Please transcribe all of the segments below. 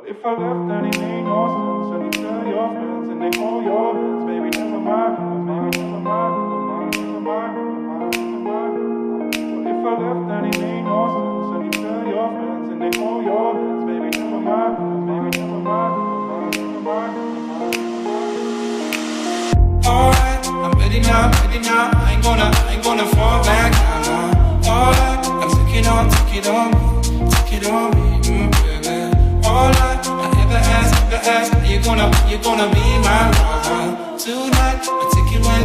If I left, then it made no sense. And you tell your friends and they hold your hands. Baby, never mind, never mind, never mind, never mind, never mind, never mind, never mind. But if I left, then it made no sense. And you tell your friends and they hold your hands. Baby, never mind, baby, never mind, never mind, never mind, never mind, never mind. Alright, I'm ready now, ready now. I ain't gonna fall back now. Alright, I'm taking on, take it on me, take it on me, baby. Alright, I ever ask, you gonna be my lover tonight? I take it with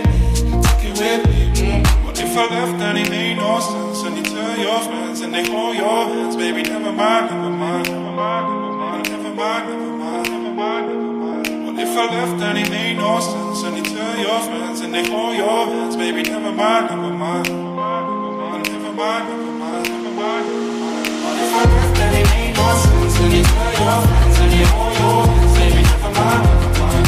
me, But if I left, then it made no sense. And you tell your friends and they hold your hands. Baby, never mind, never mind, never mind, never mind, never mind, never mind, never mind, never mind. But if I left, then it made no sense. And you tell your friends and they hold your hands. Baby, never mind, never mind, never mind, never mind, never mind, never mind, never mind, never mind. But if I left, then it made no sense. And you tell your friends and they hold your hands. Baby, never mind, never mind,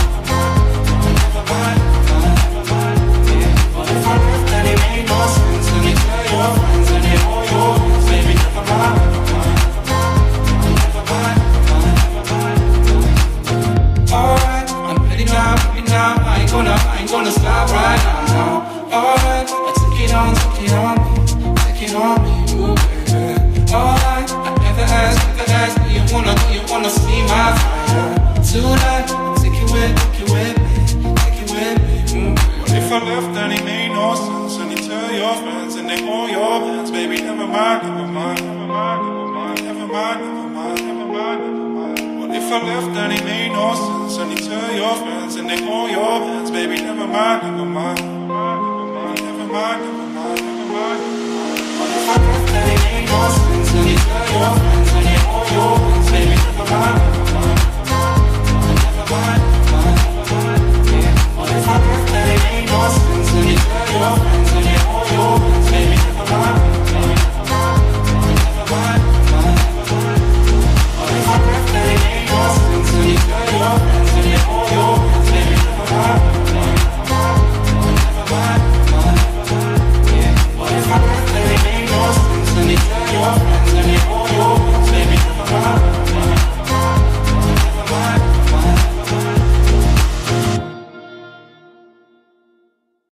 never mind, never mind, yeah. But if I left, then it made no sense. And you tell your friends and they hold your hands. Baby, never mind, never mind, never mind, never mind, never mind. Alright, I'm ready now. I ain't gonna stop right now. Alright, I take it on me, ooh baby. Alright, I never ask, do you wanna see my fire tonight? Take it with me, But if I left, then it made no sense. And you tell your friends and they hold your hands. Baby, never mind, never mind, never mind, never mind, never mind, never mind, never mind, never mind. But if I left, then it made no sense. And you tell your friends and they hold your hands. Baby, never mind, never mind, never mind, never mind, never mind, never mind, never mind. But if I left, then it made no sense. And you tell your friends and they hold your hands.